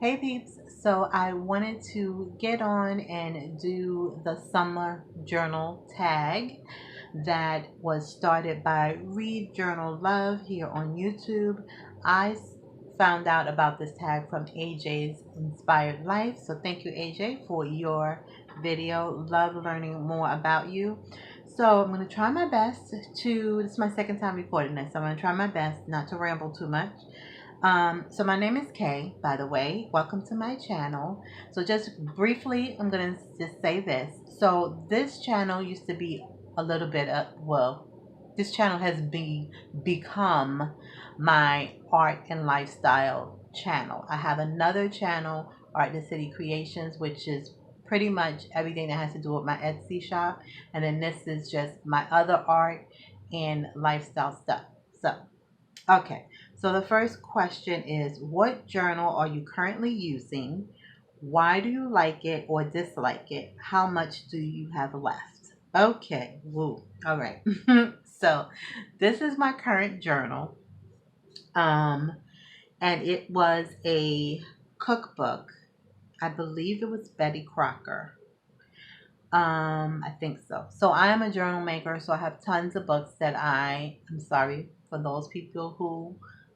Hey peeps, so I wanted to get on and do the summer journal tag that was started by Read Journal Love here on YouTube. Found out about this tag from AJ's Inspired Life, so thank you AJ for your video. Love learning more about you. So I'm going to try my best this is my second time recording this, so I'm going to try my best not to ramble too much. So my name is Kay, by the way. Welcome to my channel. So just briefly, I'm going to just say this. So this channel used to be a little bit, this channel has become my art and lifestyle channel. I have another channel, Art the City Creations, which is pretty much everything that has to do with my Etsy shop. And then this is just my other art and lifestyle stuff. So okay, so the first question is, what journal are you currently using? Why do you like it or dislike it? How much do you have left? Okay, woo. All right. So this is my current journal. Um, and it was a cookbook. I believe it was Betty Crocker. I think so. So I am a journal maker, so I have tons of books that I'm sorry for those people who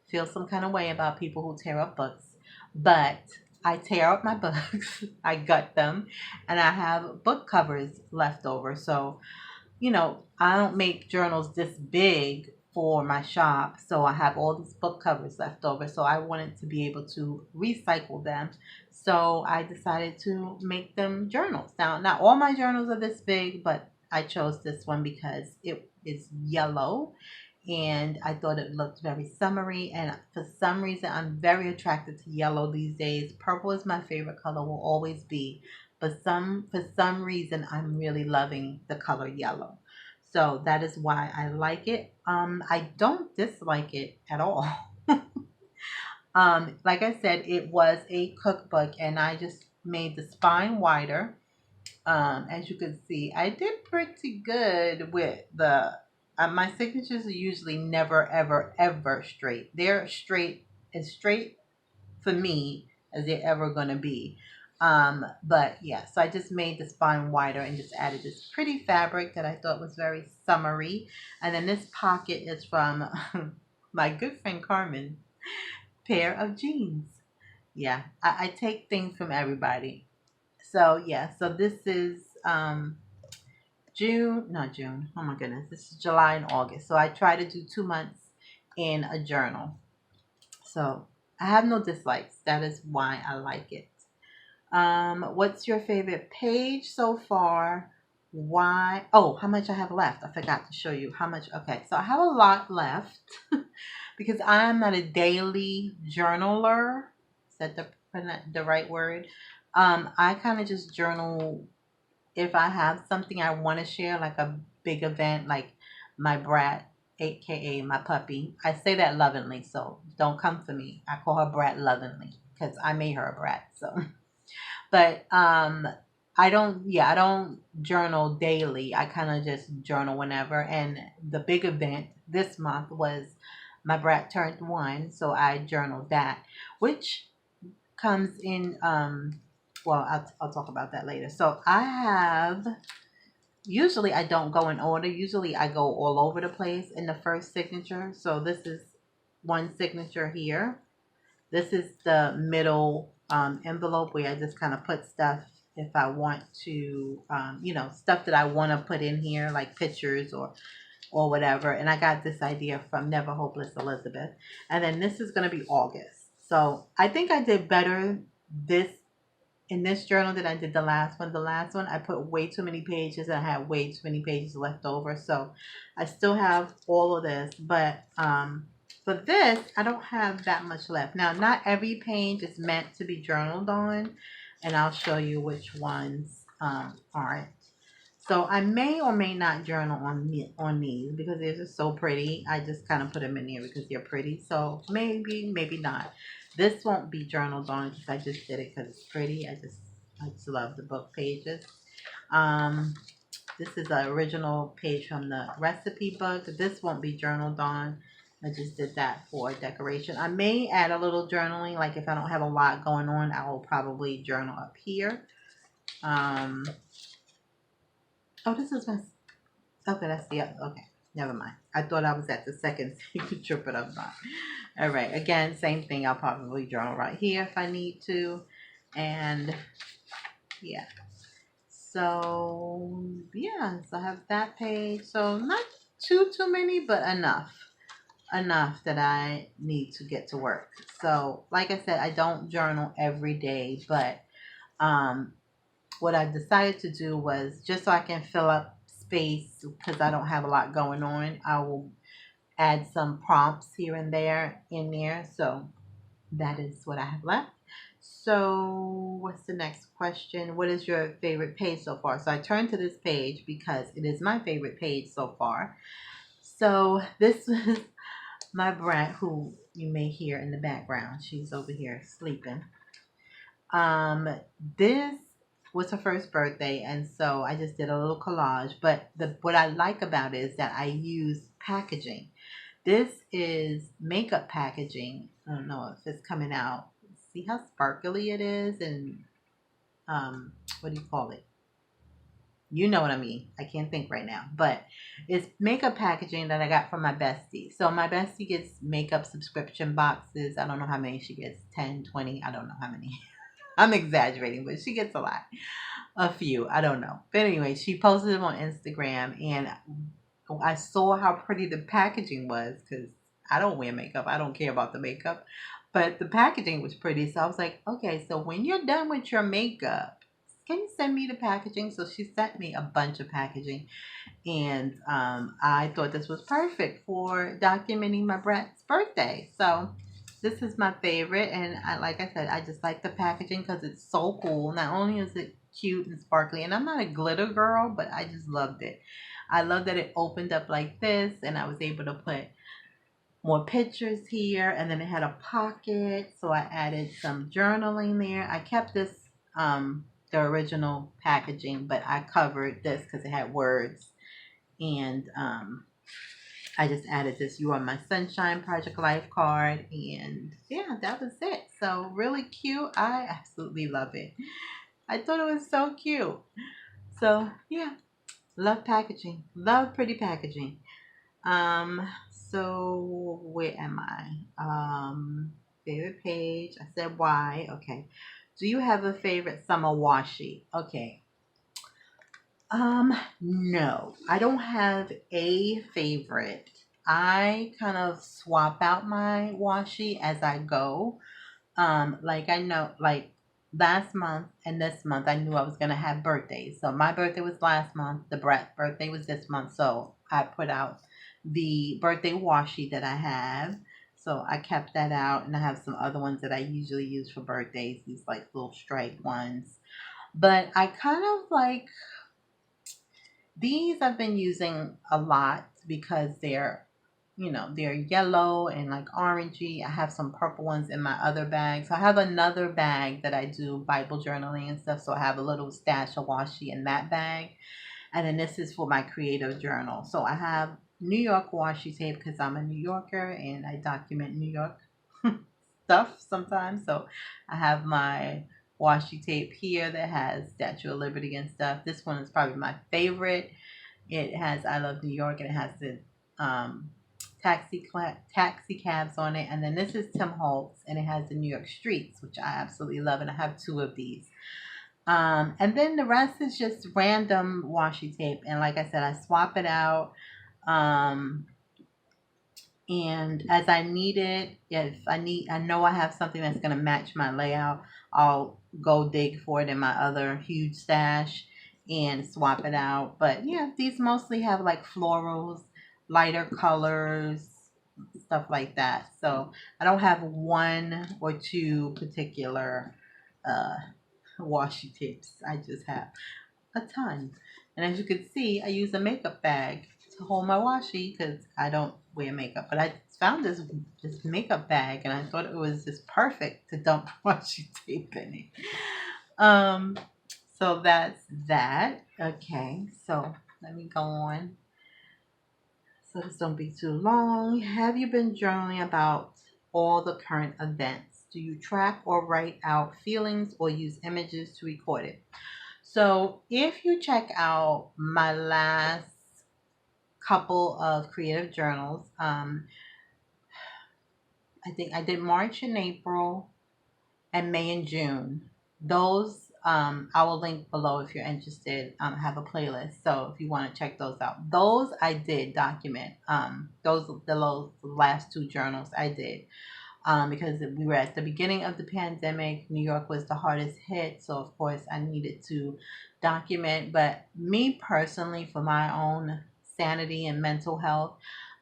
feel some kind of way about people who tear up books, but I tear up my books, I gut them, and I have book covers left over. So I don't make journals this big for my shop, so I have all these book covers left over. So I wanted to be able to recycle them. So I decided to make them journals. Now, not all my journals are this big, but I chose this one because it is yellow and I thought it looked very summery. And for some reason, I'm very attracted to yellow these days. Purple is my favorite color, will always be. But for some reason, I'm really loving the color yellow. So that is why I like it. I don't dislike it at all. Like I said, it was a cookbook, and I just made the spine wider. As you can see, I did pretty good with my signatures are usually never, ever, ever straight. They're straight for me as they're ever going to be. But yeah, so I just made the spine wider and just added this pretty fabric that I thought was very summery. And then this pocket is from my good friend Carmen, pair of jeans. Yeah, I take things from everybody. So yeah, so this is not June. Oh my goodness, this is July and August. So I try to do 2 months in a journal. So I have no dislikes. That is why I like it. What's your favorite page so far? Why? Oh, how much I have left? I forgot to show you how much. Okay, so I have a lot left because I'm not a daily journaler. Is that the right word? I kind of just journal if I have something I want to share, like a big event, like my brat, aka my puppy. I say that lovingly, so don't come for me. I call her Brat lovingly because I made her a brat. So, but I don't journal daily. I kind of just journal whenever. And the big event this month was my brat turned 1, so I journaled that, which comes in well, I'll talk about that later. So I have usually I don't go in order. Usually I go all over the place in the first signature. So this is one signature here. This is the middle envelope where I just kind of put stuff if I want to, stuff that I want to put in here, like pictures or whatever. And I got this idea from Never Hopeless Elizabeth. And then this is going to be August. So I think I did better this in this journal than I did the last one. The last one I put way too many pages and I had way too many pages left over. So I still have all of this, but for this I don't have that much left. Now not every page is meant to be journaled on, and I'll show you which ones aren't. So I may or may not journal on these because they're just so pretty. I just kind of put them in there because they're pretty. So maybe not. This won't be journaled on because I just did it because it's pretty. I just love the book pages. Um, this is the original page from the recipe book. This won't be journaled on. I just did that for decoration. I may add a little journaling, like if I don't have a lot going on, I will probably journal up here. Um, oh, this is my, okay, that's the other, okay, never mind. I thought I was at the second signature, but I'm not. All right, again, same thing. I'll probably journal right here if I need to. And yeah, so yeah, so I have that page. So not too many, but enough that I need to get to work. So like I said, I don't journal every day, but um what I decided to do was, just so I can fill up space because I don't have a lot going on, I will add some prompts here and there in there. So that is what I have left. So what's the next question? What is your favorite page so far? So I turned to this page because it is my favorite page so far. So this was my brat, who you may hear in the background. She's over here sleeping. Um, this was her first birthday, and so I just did a little collage. But what I like about it is that I use packaging. This is makeup packaging. I don't know if it's coming out. See how sparkly it is, and what do you call it? You know what I mean. I can't think right now, but it's makeup packaging that I got from my bestie. So my bestie gets makeup subscription boxes. I don't know how many she gets, 10, 20. I don't know how many. I'm exaggerating, but she gets a lot. A few. I don't know. But anyway, she posted them on Instagram, and I saw how pretty the packaging was because I don't wear makeup. I don't care about the makeup. But the packaging was pretty. So I was like, okay, so when you're done with your makeup, can you send me the packaging? So she sent me a bunch of packaging. And I thought this was perfect for documenting my brat's birthday. So this is my favorite. And like I said, I just like the packaging because it's so cool. Not only is it cute and sparkly, and I'm not a glitter girl, but I just loved it. I love that it opened up like this, and I was able to put more pictures here, and then it had a pocket, so I added some journaling there. I kept this the original packaging, but I covered this because it had words, and I just added this "You Are My Sunshine" Project Life card, and yeah, that was it. So really cute. I absolutely love it. I thought it was so cute. So yeah, love packaging. Love pretty packaging. So where am I? Favorite page. I said why. Okay. Do you have a favorite summer washi? Okay. No, I don't have a favorite. I kind of swap out my washi as I go. Like I know, like last month and this month, I knew I was gonna have birthdays. So my birthday was last month. The brat's birthday was this month. So I put out the birthday washi that I have. So I kept that out, and I have some other ones that I usually use for birthdays. These like little striped ones. But I kind of like these. I've been using a lot because they're yellow and like orangey. I have some purple ones in my other bag. So I have another bag that I do Bible journaling and stuff. So I have a little stash of washi in that bag. And then this is for my creative journal. So I have New York washi tape because I'm a New Yorker and I document New York stuff sometimes. So I have my washi tape here that has Statue of Liberty and stuff. This one is probably my favorite. It has I Love New York, and it has the um, taxi cabs on it. And then this is Tim Holtz, and it has the New York streets, which I absolutely love. And I have two of these. And then the rest is just random washi tape. And like I said, I swap it out. Um, and as I need it, if I know I have something that's going to match my layout, I'll go dig for it in my other huge stash and swap it out. But yeah, these mostly have like florals, lighter colors, stuff like that. So I don't have one or two particular uh, washi tapes. I just have a ton. And as you can see, I use a makeup bag to hold my washi because I don't wear makeup. But I found this makeup bag, and I thought it was just perfect to dump washi tape in it. Um, so that's that. Okay, so let me go on. so this don't be too long. Have you been journaling about all the current events? Do you track or write out feelings or use images to record it? So if you check out my last couple of creative journals, I think I did March and April and May and June. Those I will link below if you're interested. I have a playlist, so if you want to check those out, those I did document. Those last two journals I did because we were at the beginning of the pandemic. New York was the hardest hit, so of course I needed to document. But me personally, for my own sanity and mental health,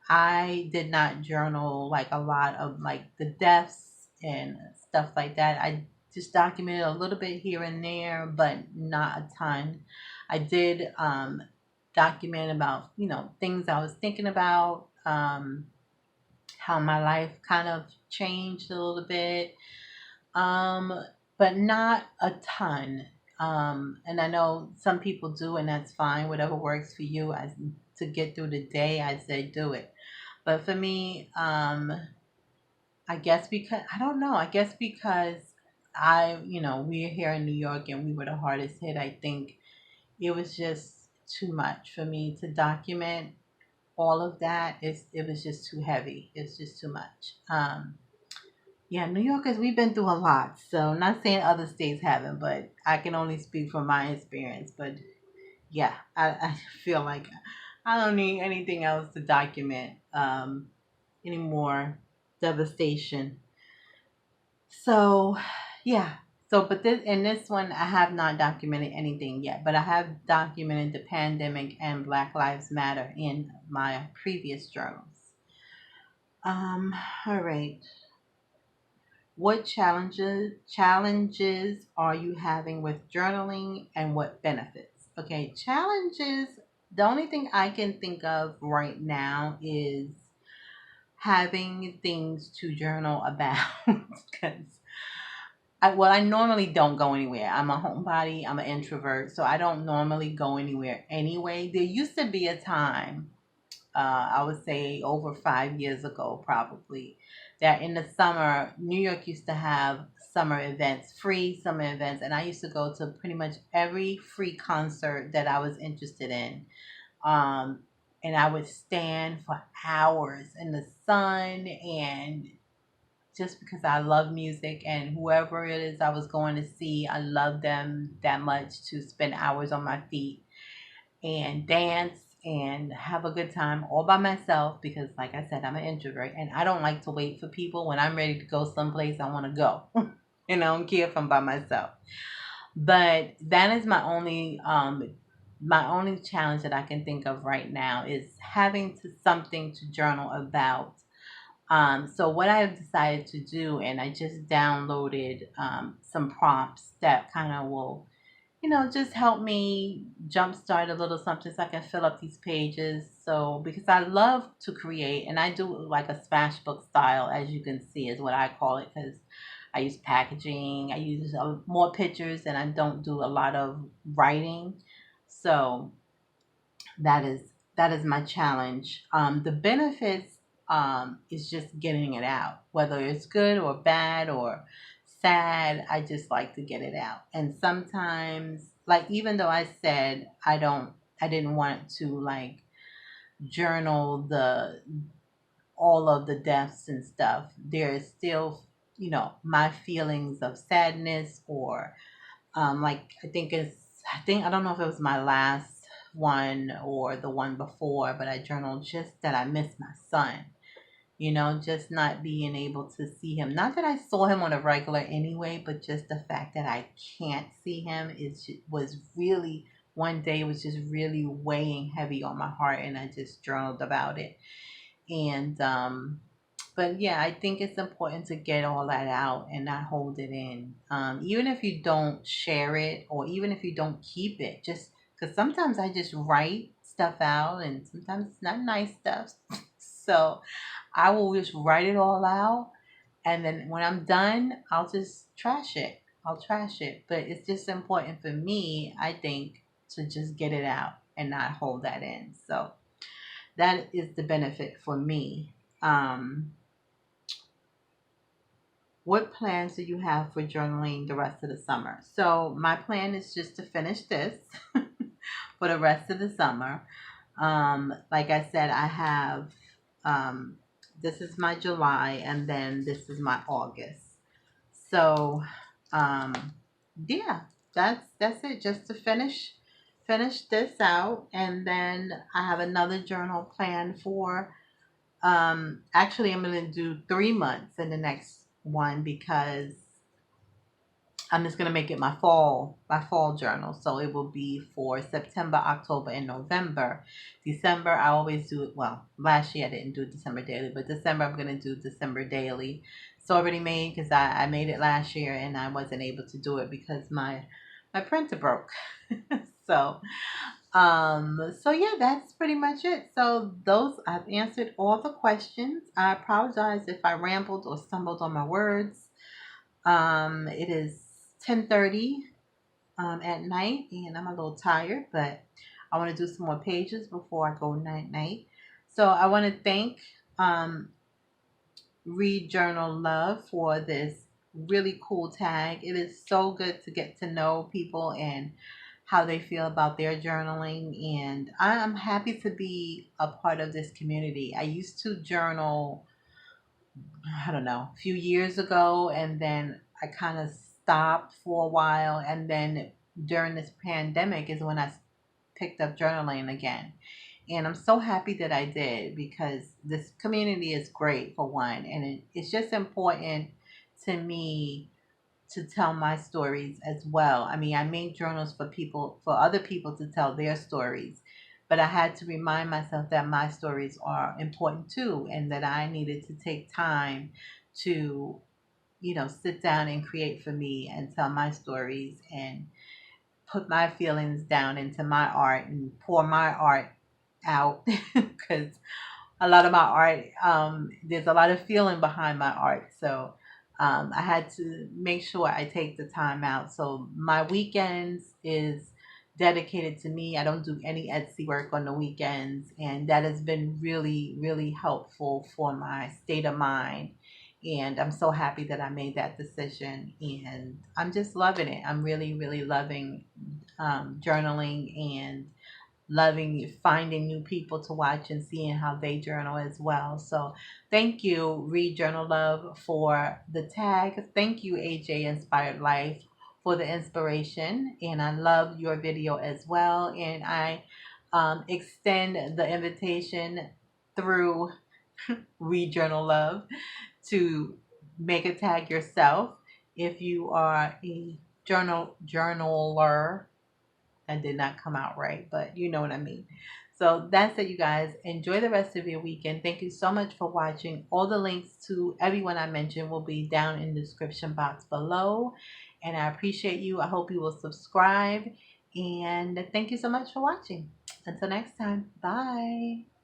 I did not journal like a lot of like the deaths and stuff like that. I just documented a little bit here and there, but not a ton. I did document about, things I was thinking about, how my life kind of changed a little bit, um, but not a ton. And I know some people do, and that's fine. Whatever works for you as to get through the day, I say do it. But for me, I guess because I don't know. I guess because we're here in New York and we were the hardest hit. I think it was just too much for me to document all of that. It was just too heavy. It's just too much. Yeah, New Yorkers, we've been through a lot. So not saying other states haven't, but I can only speak from my experience. But yeah, I feel like I don't need anything else to document any more devastation. So yeah. So but this in this one I have not documented anything yet, but I have documented the pandemic and Black Lives Matter in my previous journals. Um, all right. What challenges are you having with journaling and what benefits? Okay, challenges. The only thing I can think of right now is having things to journal about because I normally don't go anywhere. I'm a homebody. I'm an introvert, so I don't normally go anywhere anyway. There used to be a time, I would say over 5 years ago, probably, that in the summer, New York used to have summer events, free summer events, and I used to go to pretty much every free concert that I was interested in. Um, and I would stand for hours in the sun and just because I love music and whoever it is I was going to see, I love them that much to spend hours on my feet and dance and have a good time all by myself because like I said, I'm an introvert and I don't like to wait for people. When I'm ready to go someplace, I want to go. And I don't care if I'm by myself. But that is my only challenge that I can think of right now is having to something to journal about. So what I've decided to do, and I just downloaded some prompts that kind of will, just help me jumpstart a little something so I can fill up these pages. So because I love to create, and I do like a smash book style, as you can see, is what I call it, because I use packaging, I use more pictures, and I don't do a lot of writing. So that is that is my challenge. The benefits is just getting it out, whether it's good or bad or sad. I just like to get it out. And sometimes, like even though I said I didn't want to like journal the all of the deaths and stuff. There is still, my feelings of sadness or like I don't know if it was my last one or the one before, but I journaled just that I miss my son. Just not being able to see him. Not that I saw him on a regular anyway, but just the fact that I can't see him was really one day was just really weighing heavy on my heart, and I just journaled about it. And but yeah, I think it's important to get all that out and not hold it in. Even if you don't share it or even if you don't keep it, just because sometimes I just write stuff out and sometimes it's not nice stuff. So I will just write it all out, and then when I'm done, I'll just trash it. I'll trash it. But it's just important for me, I think, to just get it out and not hold that in. So that is the benefit for me. Um, what plans do you have for journaling the rest of the summer? So my plan is just to finish this for the rest of the summer. Like I said, I have um, this is my July, and then this is my August. So um, yeah, that's it. Just to finish this out, and then I have another journal planned for. Actually, I'm going to do 3 months in the next one because I'm just gonna make it my fall journal. So it will be for September, October, and November. December I always do it. Well, last year I didn't do December daily, but December I'm gonna do December daily. It's already made because I made it last year and I wasn't able to do it because my printer broke. so so yeah, that's pretty much it. So those I've answered all the questions. I apologize if I rambled or stumbled on my words. It is 10:30 at night, and I'm a little tired, but I want to do some more pages before I go night night. So I want to thank um, Read Journal Love for this really cool tag. It is so good to get to know people and how they feel about their journaling, and I'm happy to be a part of this community. I used to journal, I don't know, a few years ago, and then I kind of stopped for a while, and then during this pandemic is when I picked up journaling again. And I'm so happy that I did because this community is great for one, and it's just important to me to tell my stories as well. I mean, I make journals for people, for other people to tell their stories, but I had to remind myself that my stories are important too, and that I needed to take time to, sit down and create for me and tell my stories and put my feelings down into my art and pour my art out because a lot of my art, there's a lot of feeling behind my art. So I had to make sure I take the time out. So my weekends is dedicated to me. I don't do any Etsy work on the weekends, and that has been really, really helpful for my state of mind. And I'm so happy that I made that decision, and I'm just loving it. I'm really, really loving journaling and loving finding new people to watch and seeing how they journal as well. So thank you, Read Journal Love, for the tag. Thank you, AJ Inspired Life, for the inspiration. And I love your video as well. And I extend the invitation through Read Journal Love to make a tag yourself if you are a journaler. That did not come out right, but you know what I mean. So that's it, you guys. Enjoy the rest of your weekend. Thank you so much for watching. All the links to everyone I mentioned will be down in the description box below. And I appreciate you. I hope you will subscribe. And thank you so much for watching. Until next time, bye.